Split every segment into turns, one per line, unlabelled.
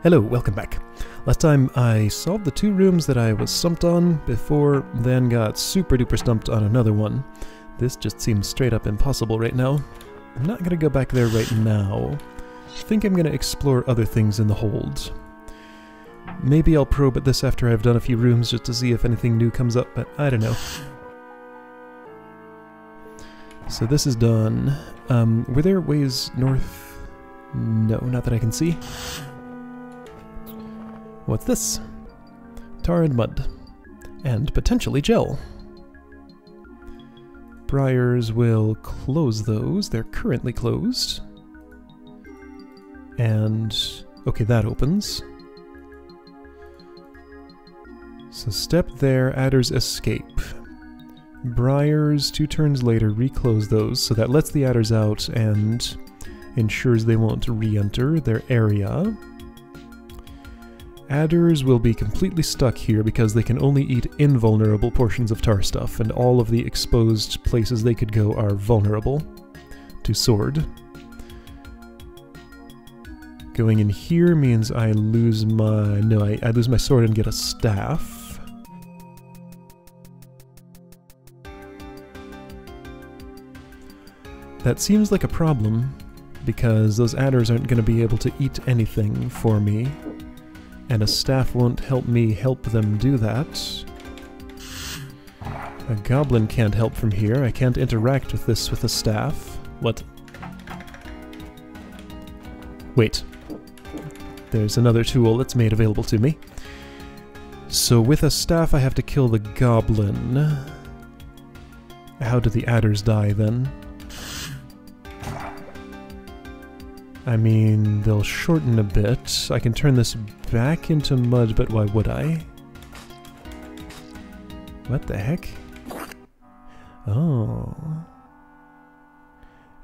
Hello, welcome back. Last time I solved the two rooms that I was stumped on before, then got super duper stumped on another one. This just seems straight up impossible right now. I'm not gonna go back there right now. I think I'm gonna explore other things in the hold. Maybe I'll probe at this after I've done a few rooms just to see if anything new comes up, but I don't know. So this is done. Were there ways north? No, not that I can see. What's this? Tar and mud. And potentially gel. Briars will close those. They're currently closed. And... okay, that opens. So step there, adders escape. Briars, 2 turns later, reclose those, so that lets the adders out and ensures they won't re-enter their area. Adders will be completely stuck here because they can only eat invulnerable portions of tar stuff, and all of the exposed places they could go are vulnerable to sword. Going in here means I lose my... no, I lose my sword and get a staff. That seems like a problem, because those adders aren't going to be able to eat anything for me. And a staff won't help me help them do that. A goblin can't help from here. I can't interact with this with a staff. What? Wait. There's another tool that's made available to me. So with a staff I have to kill the goblin. How do the adders die then? I mean, they'll shorten a bit. I can turn this back into mud, but why would I? What the heck? Oh.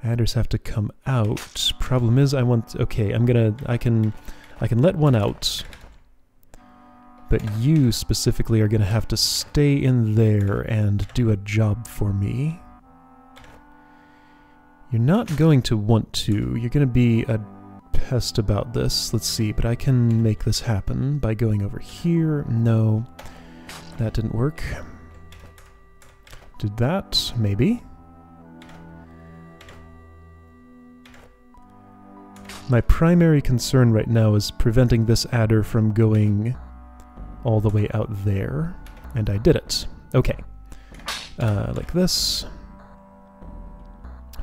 Adders have to come out. Problem is I want... okay, I can let one out. But you specifically are gonna have to stay in there and do a job for me. You're not going to want to. You're going to be a pest about this. Let's see, but I can make this happen by going over here. No, that didn't work. Did that? Maybe. My primary concern right now is preventing this adder from going all the way out there. And I did it. Okay. Like this.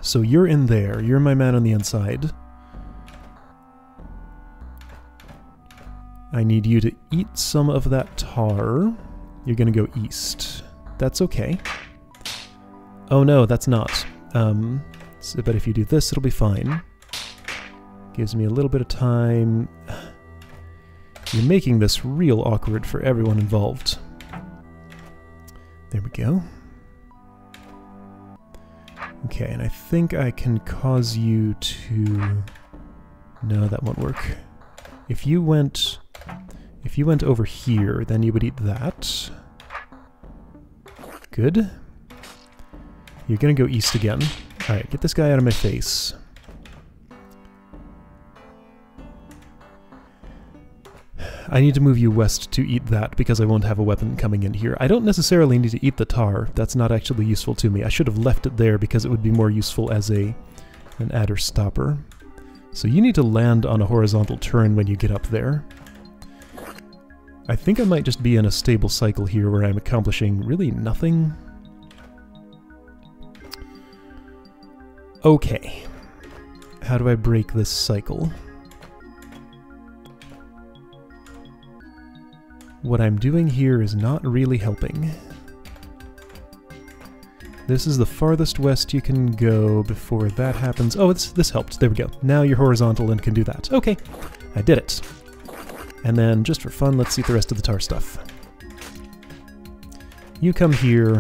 So you're in there, you're my man on the inside. I need you to eat some of that tar. You're gonna go east. That's okay. Oh no, that's not. But if you do this, it'll be fine. Gives me a little bit of time. You're making this real awkward for everyone involved. There we go. Okay, and I think I can cause you to... no, that won't work. If you went over here, then you would eat that. Good. You're gonna go east again. Alright, get this guy out of my face. I need to move you west to eat that because I won't have a weapon coming in here. I don't necessarily need to eat the tar. That's not actually useful to me. I should have left it there because it would be more useful as an adder stopper. So you need to land on a horizontal turn when you get up there. I think I might just be in a stable cycle here where I'm accomplishing really nothing. Okay. How do I break this cycle? What I'm doing here is not really helping. This is the farthest west you can go before that happens. Oh, this helped. There we go. Now you're horizontal and can do that. Okay, I did it. And then, just for fun, let's see the rest of the tar stuff. You come here.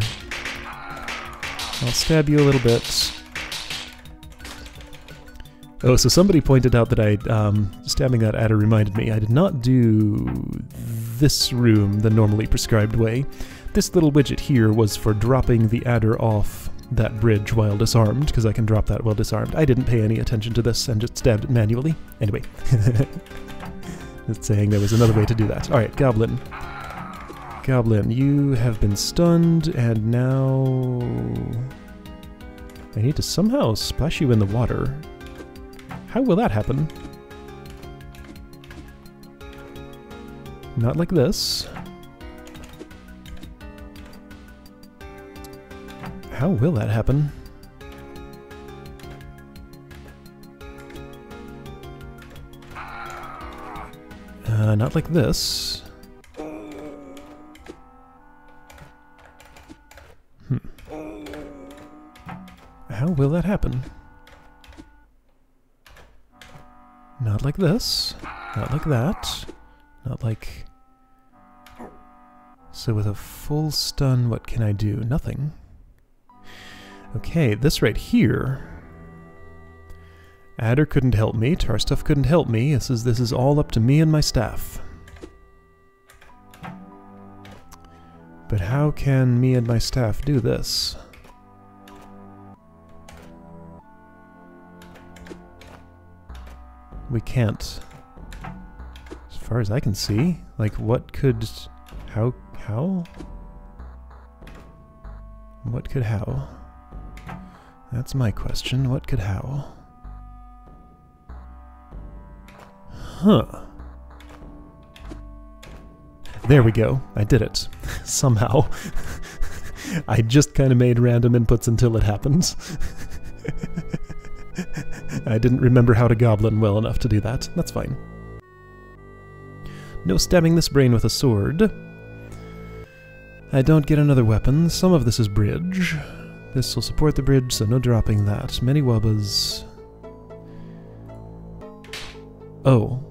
I'll stab you a little bit. Oh, so somebody pointed out that stabbing that adder reminded me, I did not do this room the normally prescribed way. This little widget here was for dropping the adder off that bridge while disarmed, because I can drop that while disarmed. I didn't pay any attention to this and just stabbed it manually. Anyway. It's saying there was another way to do that. Alright, Goblin. Goblin, you have been stunned, and now... I need to somehow splash you in the water. How will that happen? Not like this. How will that happen? Not like this. How will that happen? Not like this. Not like that. Not like... So with a full stun, what can I do? Nothing. Okay, this right here... Adder couldn't help me, Tarstuff couldn't help me, this is all up to me and my staff. But how can me and my staff do this? We can't. As far as I can see. Like, what could... How? What could how? That's my question. What could how? Huh. There we go. I did it. Somehow. I just kind of made random inputs until it happened. I didn't remember how to goblin well enough to do that. That's fine. No stabbing this brain with a sword. I don't get another weapon. Some of this is bridge. This will support the bridge, so no dropping that. Many wubbas. Oh.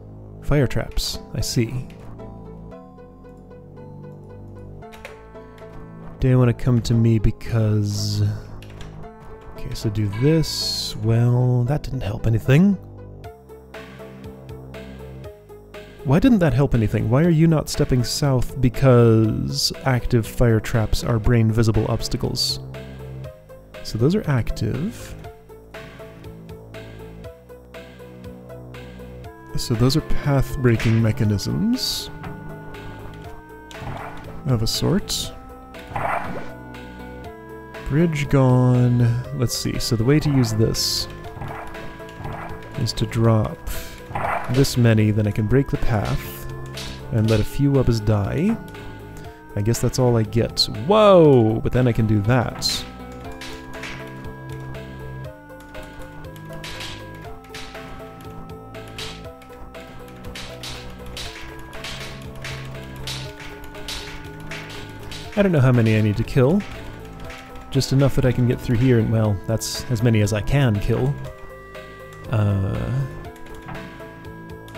Fire traps. I see. They want to come to me because... Okay, so do this. Well, that didn't help anything. Why didn't that help anything? Why are you not stepping south? Because active fire traps are brain visible obstacles. So those are active. So those are path-breaking mechanisms of a sort. Bridge gone. Let's see. So the way to use this is to drop this many, then I can break the path and let a few wubbas die. I guess that's all I get. Whoa! But then I can do that. I don't know how many I need to kill. Just enough that I can get through here, and well, that's as many as I can kill.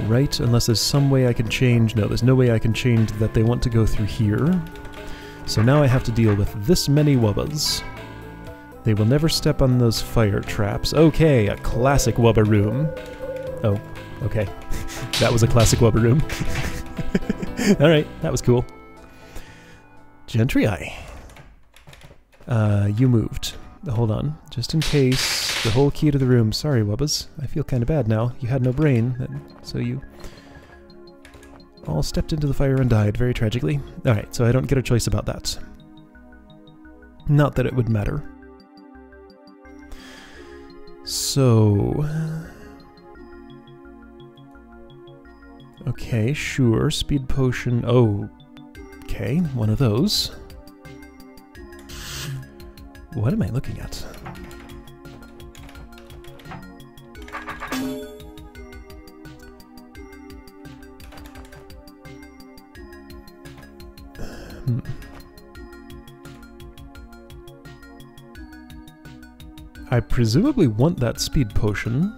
Right, unless there's some way I can change... No, there's no way I can change that they want to go through here. So now I have to deal with this many wubbas. They will never step on those fire traps. Okay, a classic wubba room. Oh, okay. That was a classic wubba room. Alright, that was cool. Gentry eye. You moved. Hold on. Just in case, the whole key to the room. Sorry, wubbas. I feel kind of bad now. You had no brain, so you all stepped into the fire and died very tragically. Alright, so I don't get a choice about that. Not that it would matter. So... Okay, sure. Speed potion. Oh, okay, one of those. What am I looking at? I presumably want that speed potion.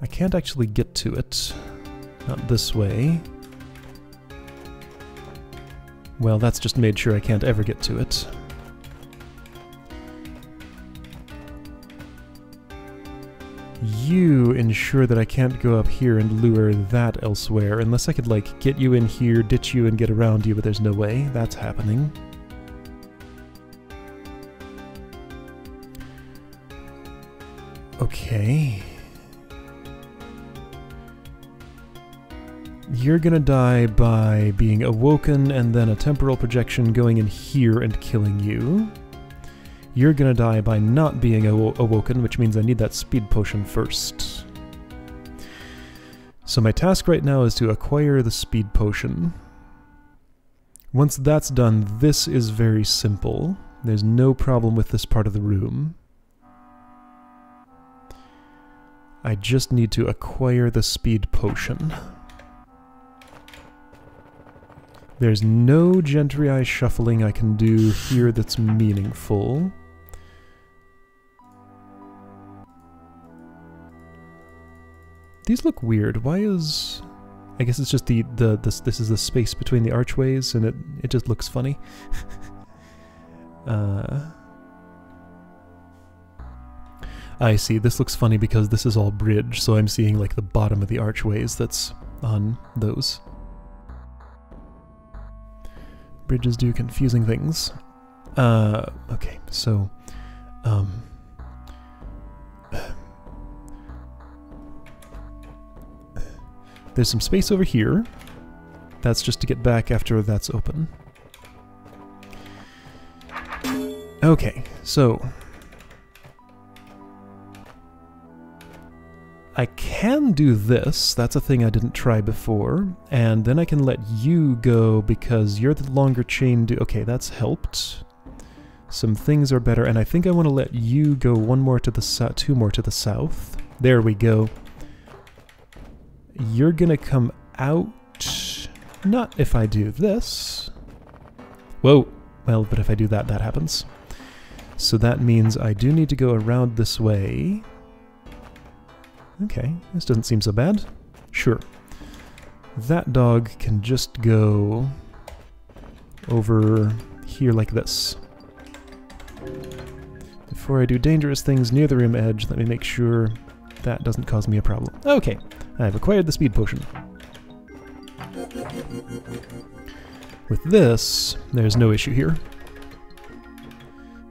I can't actually get to it. Not this way. Well, that's just made sure I can't ever get to it. You ensure that I can't go up here and lure that elsewhere, unless I could, like, get you in here, ditch you, and get around you, but there's no way that's happening. Okay. You're gonna die by being awoken and then a temporal projection going in here and killing you. You're gonna die by not being awoken, which means I need that speed potion first. So my task right now is to acquire the speed potion. Once that's done, this is very simple. There's no problem with this part of the room. I just need to acquire the speed potion. There's no Gentry Eye shuffling I can do here that's meaningful. These look weird. Why is... I guess it's just this is the space between the archways, and it just looks funny. I see. This looks funny because this is all bridge, so I'm seeing like the bottom of the archways that's on those. Bridges do confusing things. Okay, so... there's some space over here. That's just to get back after that's open. Okay, so... I can do this, that's a thing I didn't try before, and then I can let you go because you're the longer chain okay, that's helped. Some things are better, and I think I want to let you go one more to the south, two more to the south. There we go. You're gonna come out, not if I do this. Whoa, well, but if I do that, that happens. So that means I do need to go around this way. Okay, this doesn't seem so bad. Sure. That dog can just go over here like this. Before I do dangerous things near the rim edge, let me make sure that doesn't cause me a problem. Okay, I've acquired the speed potion. With this, there's no issue here.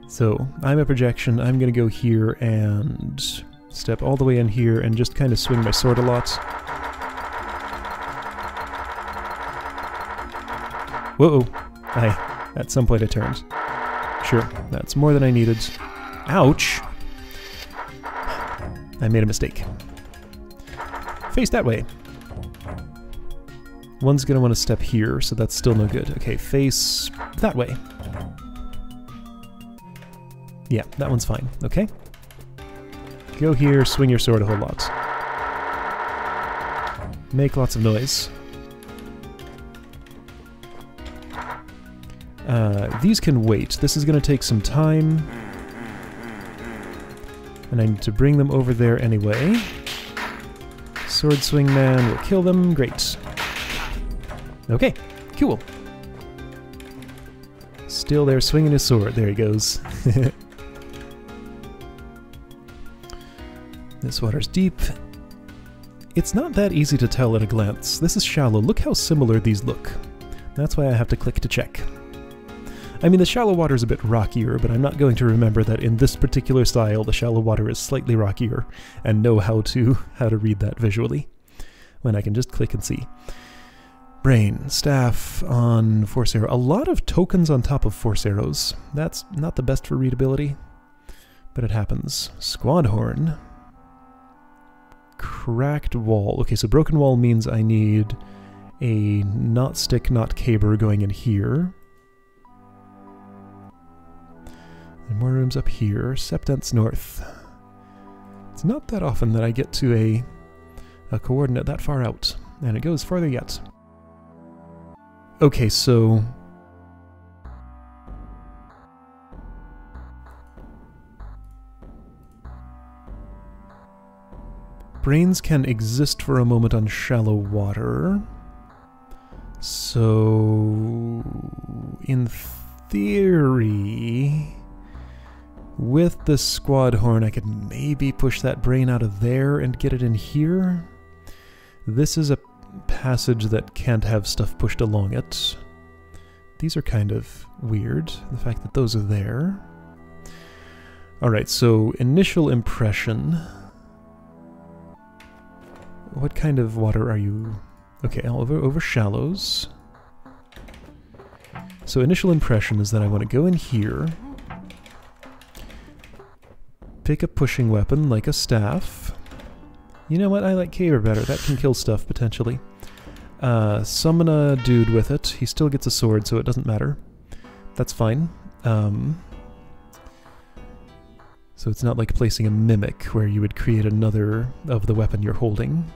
So, I'm a projection, I'm gonna go here and step all the way in here and just kind of swing my sword a lot. Whoa! At some point I turned. Sure, that's more than I needed. Ouch! I made a mistake. Face that way. One's gonna want to step here, so that's still no good. Okay, face that way. Yeah, that one's fine. Okay. Go here, swing your sword a whole lot. Make lots of noise. These can wait. This is going to take some time. And I need to bring them over there anyway. Sword swing man will kill them. Great. Okay, cool. Still there swinging his sword. There he goes. This water's deep. It's not that easy to tell at a glance. This is shallow. Look how similar these look. That's why I have to click to check. I mean, the shallow water is a bit rockier, but I'm not going to remember that in this particular style, the shallow water is slightly rockier, and know how to read that visually, when I can just click and see. Brain, staff on force arrow. A lot of tokens on top of force arrows. That's not the best for readability, but it happens. Squad horn. Cracked wall. Okay, so broken wall means I need a not stick, not caber going in here. And more rooms up here. Septents north. It's not that often that I get to a coordinate that far out, and it goes farther yet. Okay, so... brains can exist for a moment on shallow water. So... in theory... with the squad horn, I could maybe push that brain out of there and get it in here. This is a passage that can't have stuff pushed along it. These are kind of weird, the fact that those are there. Alright, so initial impression. What kind of water are you? Okay, over shallows. So initial impression is that I want to go in here, pick a pushing weapon like a staff. You know what? I like Caber better. That can kill stuff, potentially. Summon a dude with it. He still gets a sword, so it doesn't matter. That's fine. So it's not like placing a mimic, where you would create another of the weapon you're holding.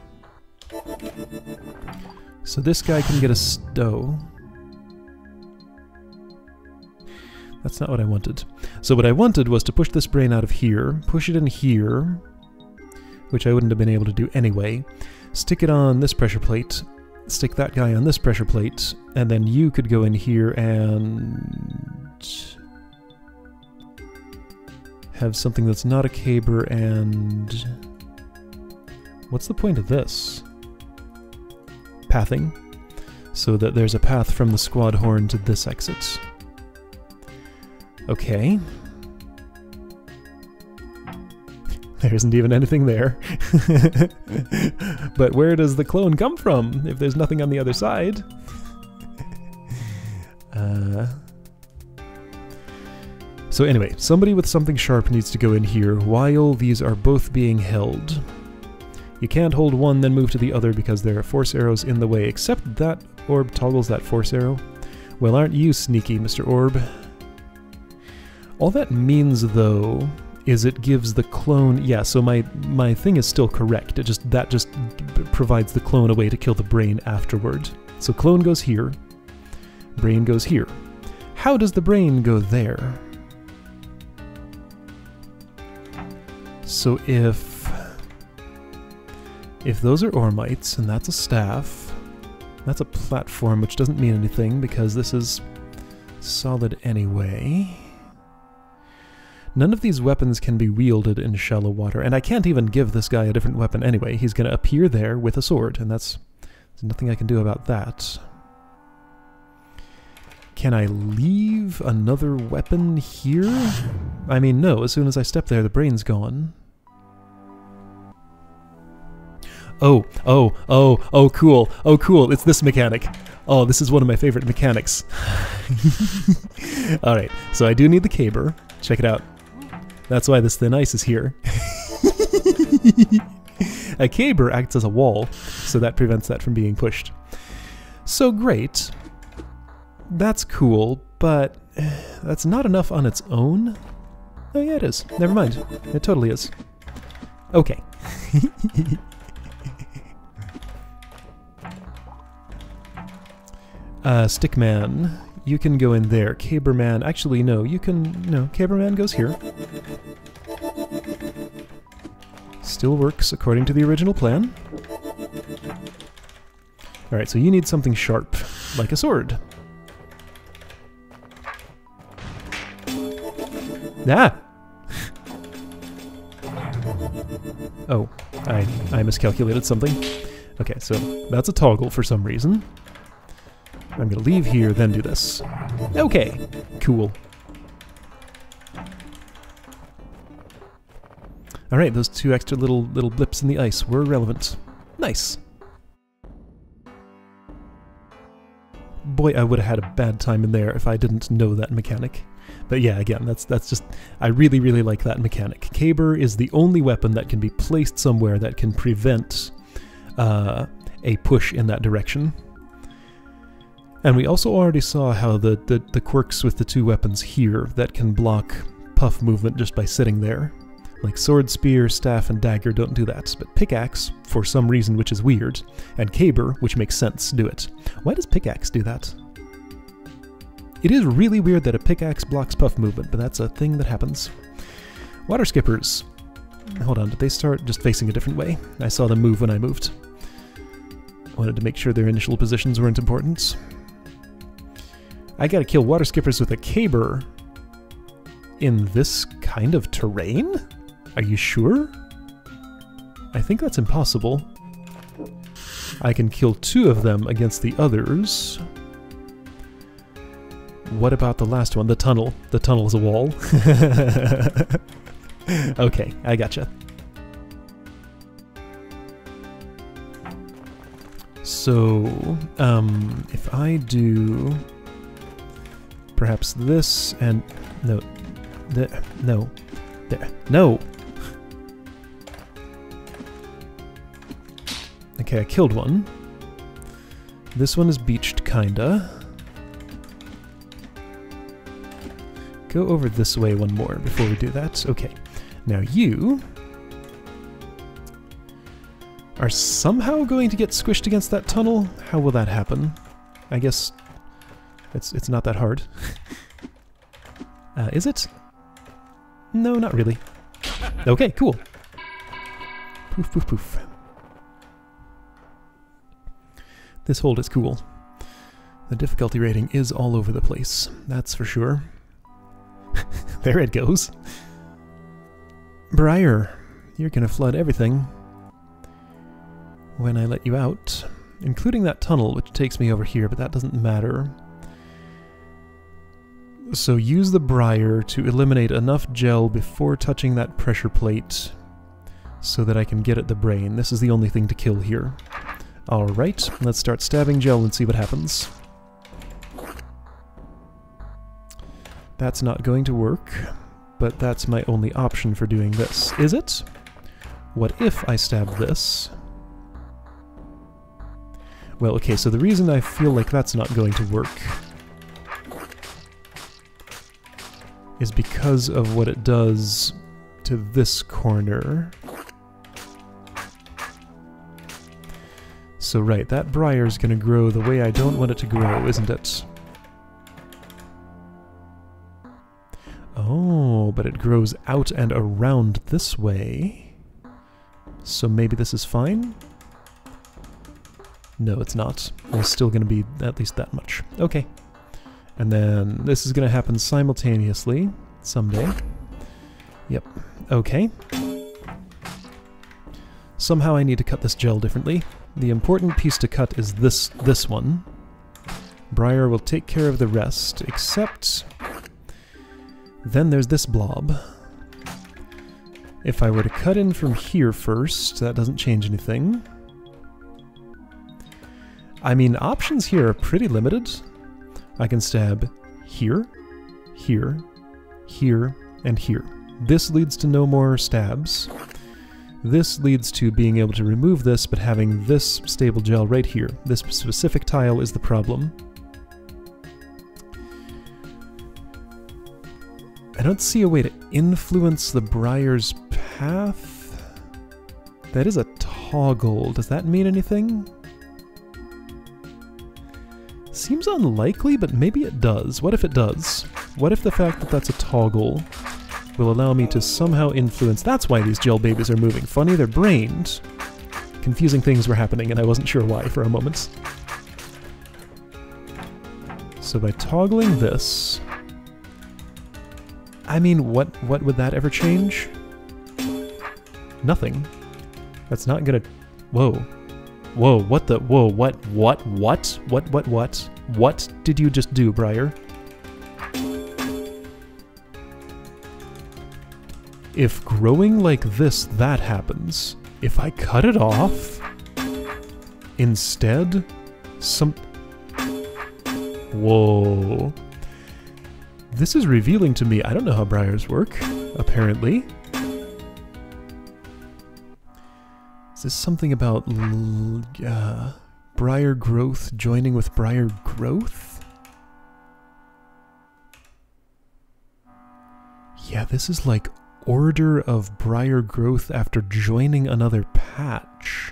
So this guy can get a stow. That's not what I wanted. So what I wanted was to push this brain out of here, push it in here, which I wouldn't have been able to do anyway, stick it on this pressure plate, stick that guy on this pressure plate, and then you could go in here and have something that's not a caber and... What's the point of this? Pathing. So that there's a path from the squad horn to this exit. Okay. There isn't even anything there. But where does the clone come from if there's nothing on the other side? So anyway, somebody with something sharp needs to go in here while these are both being held. You can't hold one then move to the other because there are force arrows in the way, except that orb toggles that force arrow. Well, aren't you sneaky, Mr. Orb? All that means, though, is it gives the clone... Yeah, so my thing is still correct. That just provides the clone a way to kill the brain afterward. So clone goes here. Brain goes here. How does the brain go there? So if those are Ormites, and that's a staff, that's a platform, which doesn't mean anything because this is solid anyway. None of these weapons can be wielded in shallow water, and I can't even give this guy a different weapon anyway. He's going to appear there with a sword, and there's nothing I can do about that. Can I leave another weapon here? I mean, no. As soon as I step there, the brain's gone. Oh, cool. Oh, cool. It's this mechanic. Oh, this is one of my favorite mechanics. Alright, so I do need the caber. Check it out. That's why this thin ice is here. A caber acts as a wall, so that prevents that from being pushed. So great. That's cool, but that's not enough on its own? Oh yeah, it is. Never mind. It totally is. Okay. Stickman, you can go in there. Caberman, actually no, you can... No, Caberman goes here. Still works according to the original plan. Alright, so you need something sharp, like a sword. Ah! Oh, I miscalculated something. Okay, so that's a toggle for some reason. I'm gonna leave here, then do this. Okay, cool. Alright, those two extra little blips in the ice were relevant. Nice. Boy, I would have had a bad time in there if I didn't know that mechanic. But yeah, again, that's just... I really, really like that mechanic. Caber is the only weapon that can be placed somewhere that can prevent a push in that direction. And we also already saw how the quirks with the two weapons here that can block puff movement just by sitting there. Like sword, spear, staff, and dagger don't do that, but pickaxe, for some reason which is weird, and caber, which makes sense, do it. Why does pickaxe do that? It is really weird that a pickaxe blocks puff movement, but that's a thing that happens. Water skippers. Hold on, did they start just facing a different way? I saw them move when I moved. I wanted to make sure their initial positions weren't important. I gotta kill water skippers with a caber in this kind of terrain? Are you sure? I think that's impossible. I can kill two of them against the others. What about the last one? The tunnel. The tunnel is a wall. Okay, I gotcha. So, if I do perhaps this and no, no, there, no. Okay, I killed one. This one is beached, kinda. Go over this way one more before we do that. Okay. Now you are somehow going to get squished against that tunnel? How will that happen? I guess it's not that hard. Is it? No, not really. Okay, cool. Poof, poof, poof. This hold is cool. The difficulty rating is all over the place, that's for sure. There it goes. Briar, you're gonna flood everything when I let you out, including that tunnel, which takes me over here, but that doesn't matter. So use the Briar to eliminate enough gel before touching that pressure plate so that I can get at the brain. This is the only thing to kill here. Alright, let's start stabbing gel and see what happens. That's not going to work, but that's my only option for doing this. Is it? What if I stab this? Well, okay, so the reason I feel like that's not going to work is because of what it does to this corner. So right, that briar's gonna grow the way I don't want it to grow, isn't it? Oh, but it grows out and around this way. So maybe this is fine? No, it's not. There's still going to be at least that much. Okay. And then this is going to happen simultaneously someday. Yep. Okay. Somehow I need to cut this gel differently. The important piece to cut is this one. Briar will take care of the rest, except then there's this blob. If I were to cut in from here first, that doesn't change anything. I mean, options here are pretty limited. I can stab here, here, here, and here. This leads to no more stabs. This leads to being able to remove this, but having this stable gel right here. This specific tile is the problem. I don't see a way to influence the Briar's path. That is a toggle. Does that mean anything? Seems unlikely, but maybe it does. What if it does? What if the fact that that's a toggle will allow me to somehow influence... That's why these gel babies are moving. Funny, they're brained. Confusing things were happening, and I wasn't sure why for a moment. So by toggling this... I mean, what would that ever change? Nothing. That's not gonna... Whoa. Whoa, what the... Whoa, what? What did you just do, Briar? If growing like this, that happens, if I cut it off, instead, Whoa. This is revealing to me. I don't know how briars work, apparently. Is this something about briar growth joining with briar growth? Yeah, this is like order of briar growth after joining another patch.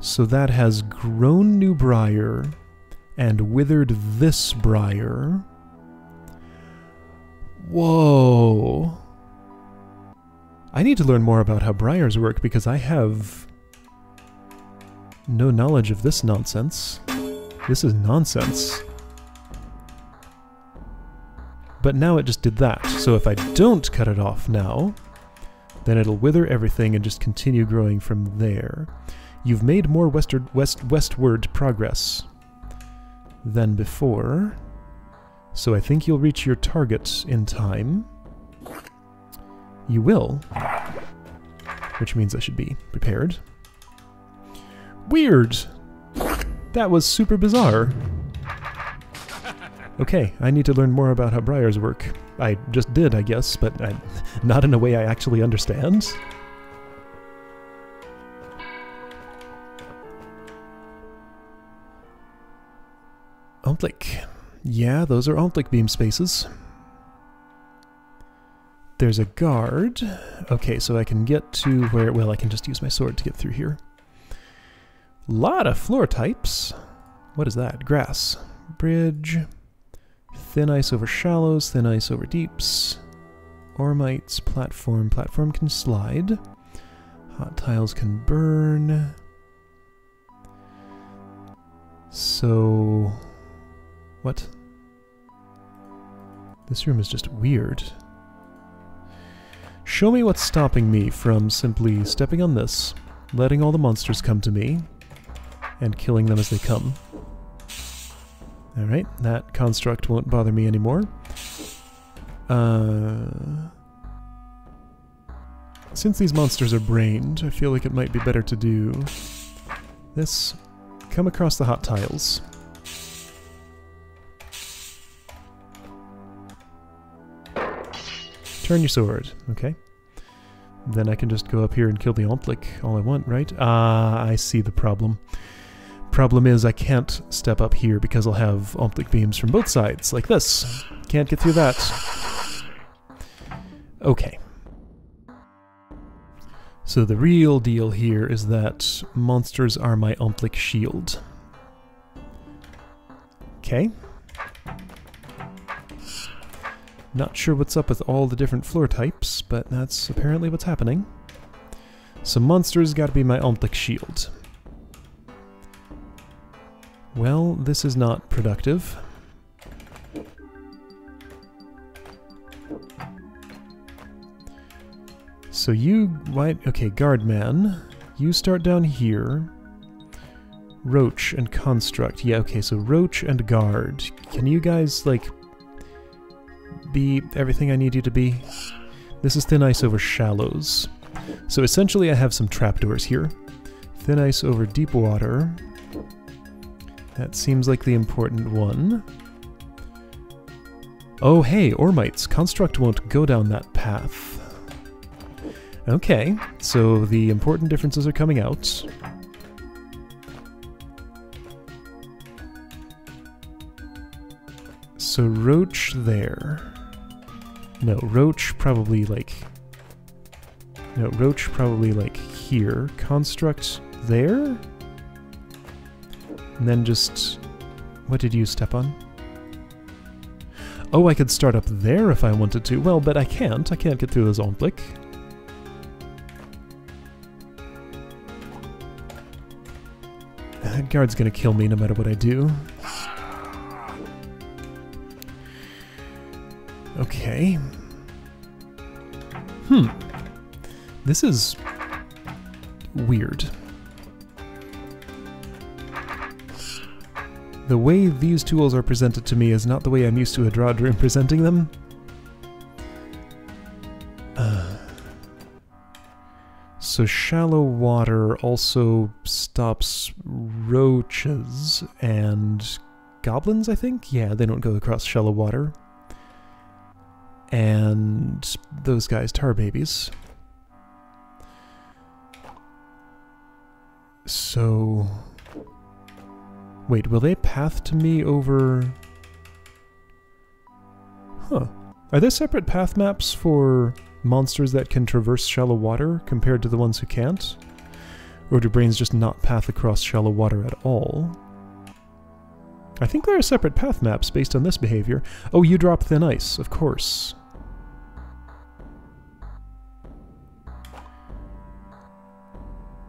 So that has grown new briar and withered this briar. Whoa. I need to learn more about how briars work because I have no knowledge of this nonsense. This is nonsense. But now it just did that. So if I don't cut it off now, then it'll wither everything and just continue growing from there. You've made more westward progress than before, so I think you'll reach your target in time. You will. which means I should be prepared. Weird! That was super bizarre. Okay, I need to learn more about how briars work. I just did, I guess, but not in a way I actually understand. Ontlik. Yeah, those are Ontlik beam spaces. There's a guard. Okay, so I can get to where... Well, I can just use my sword to get through here. Lot of floor types. What is that? Grass. Bridge. Thin ice over shallows, thin ice over deeps. Ormites, platform. Platform can slide. Hot tiles can burn. So... What? This room is just weird. Show me what's stopping me from simply stepping on this, letting all the monsters come to me, and killing them as they come. Alright, that construct won't bother me anymore. Since these monsters are brained, I feel like it might be better to do this. Come across the hot tiles. Turn your sword. Okay. Then I can just go up here and kill the Ontlik all I want, right? Ah, I see the problem. Problem is I can't step up here because I'll have Ontlik beams from both sides, like this. Can't get through that. Okay. So the real deal here is that monsters are my Ontlik shield. Okay. Not sure what's up with all the different floor types, but that's apparently what's happening. So monsters gotta be my Ontlik shield. Well, this is not productive. So you... Okay, Guardman. You start down here. Roach and Construct. Yeah, okay, so Roach and Guard. Can you guys, like... be everything I need you to be? This is thin ice over shallows. So essentially I have some trapdoors here. Thin ice over deep water. That seems like the important one. Oh hey, Ormites. Construct won't go down that path. Okay, so the important differences are coming out. So Roach there. No, Roach probably like... No, Roach probably like here. Construct there? And then just... What did you step on? Oh, I could start up there if I wanted to. Well, but I can't. I can't get through those Ontlik. That guard's gonna kill me no matter what I do. Okay. This is weird. The way these tools are presented to me is not the way I'm used to a DROD room presenting them. So shallow water also stops roaches and goblins, I think? Yeah, they don't go across shallow water. And those guys, tar babies. So... Wait, will they path to me over... Huh. Are there separate path maps for monsters that can traverse shallow water compared to the ones who can't? Or do brains just not path across shallow water at all? I think there are separate path maps based on this behavior. Oh, you drop thin ice, of course.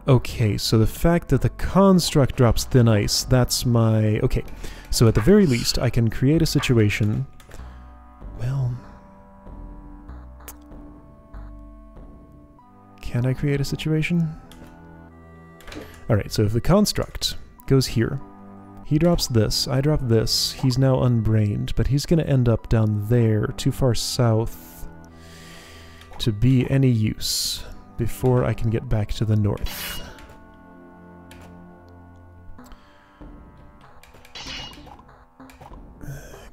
Okay, so the fact that the construct drops thin ice, that's my... Okay, so at the very least, I can create a situation... Well... Can I create a situation? Alright, so if the construct goes here, he drops this, I drop this, he's now unbrained, but he's going to end up down there, too far south to be any use. before I can get back to the north.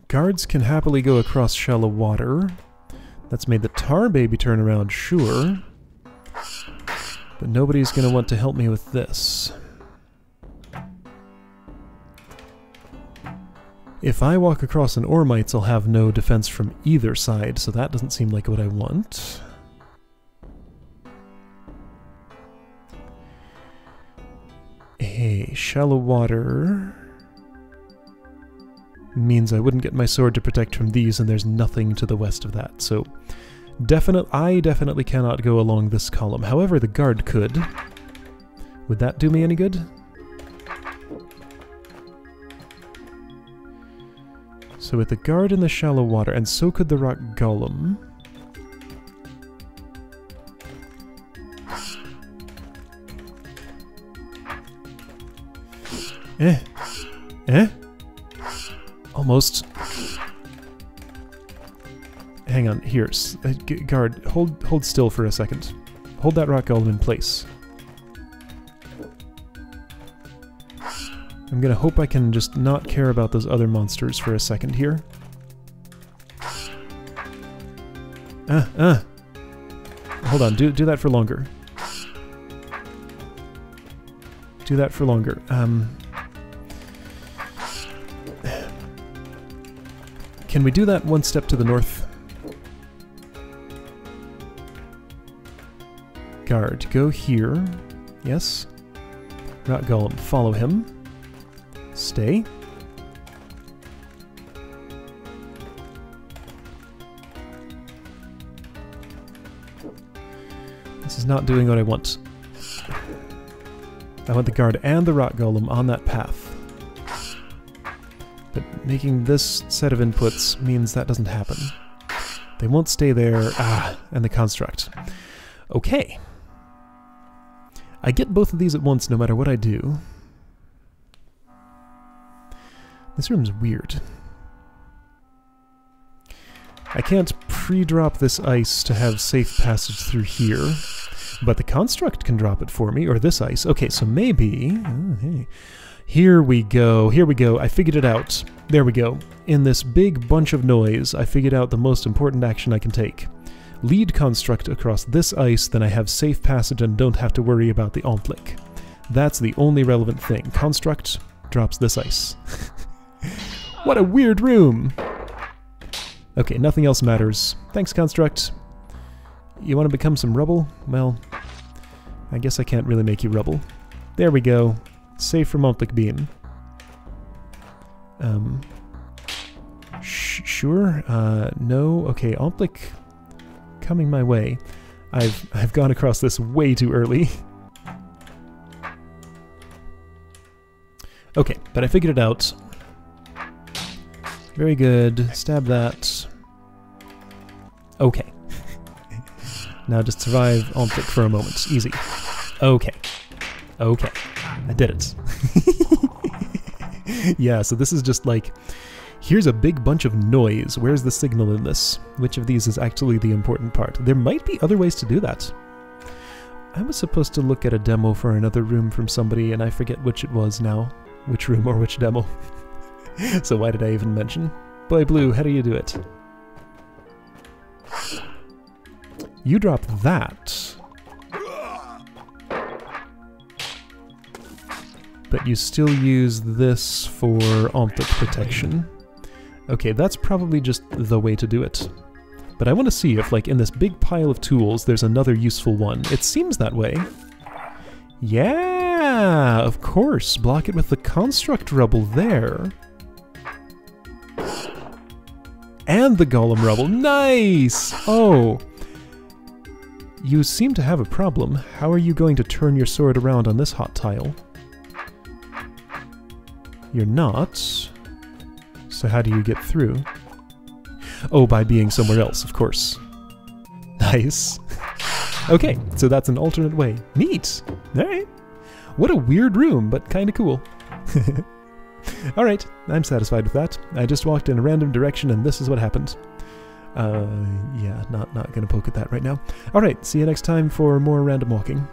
Guards can happily go across shallow water. That's made the tar baby turn around, sure. But nobody's going to want to help me with this. If I walk across an Ormites, I'll have no defense from either side, so that doesn't seem like what I want. Hey, shallow water means I wouldn't get my sword to protect from these, and there's nothing to the west of that, so I definitely cannot go along this column. However, the guard could. Would that do me any good? So with the guard in the shallow water, and so could the rock golem. Almost. Hang on, here. Guard, hold still for a second. Hold that rock golem in place. I'm gonna hope I can just not care about those other monsters for a second here. Hold on, do that for longer. Do that for longer. Can we do that one step to the north? Guard, go here. Yes. Rock golem, follow him. Stay. This is not doing what I want. I want the guard and the rock golem on that path. But making this set of inputs means that doesn't happen. They won't stay there. And the construct. Okay. I get both of these at once no matter what I do. This room's weird. I can't pre-drop this ice to have safe passage through here, but the construct can drop it for me, or this ice. Okay, so maybe... Oh, hey. Here we go, here we go. I figured it out. There we go. In this big bunch of noise, I figured out the most important action I can take. Lead construct across this ice, then I have safe passage and don't have to worry about the Omplik. That's the only relevant thing. Construct drops this ice. What a weird room! Okay, nothing else matters. Thanks, Construct. You want to become some rubble? Well, I guess I can't really make you rubble. There we go. Safe from Omplik Beam. Sure? No? Okay, Omplik coming my way. I've gone across this way too early. Okay, but I figured it out. Very good. Stab that. Okay. Now just survive Omplik for a moment. Easy. Okay. Okay. I did it. Yeah, so this is just like... Here's a big bunch of noise. Where's the signal in this? Which of these is actually the important part? There might be other ways to do that. I was supposed to look at a demo for another room from somebody, and I forget which it was now. Which room or which demo. So why did I even mention? BoyBlue, how do you do it? You drop that. But you still use this for Omplik protection. Okay, that's probably just the way to do it. But I want to see if, like, in this big pile of tools, there's another useful one. It seems that way. Yeah, of course. Block it with the construct rubble there. And the golem rubble. Nice! Oh. You seem to have a problem. How are you going to turn your sword around on this hot tile? You're not. So how do you get through? Oh, by being somewhere else, of course. Nice. Okay, so that's an alternate way. Neat! Alright. What a weird room, but kinda cool. Alright, I'm satisfied with that. I just walked in a random direction and this is what happened. Yeah, not gonna poke at that right now. Alright, see you next time for more random walking.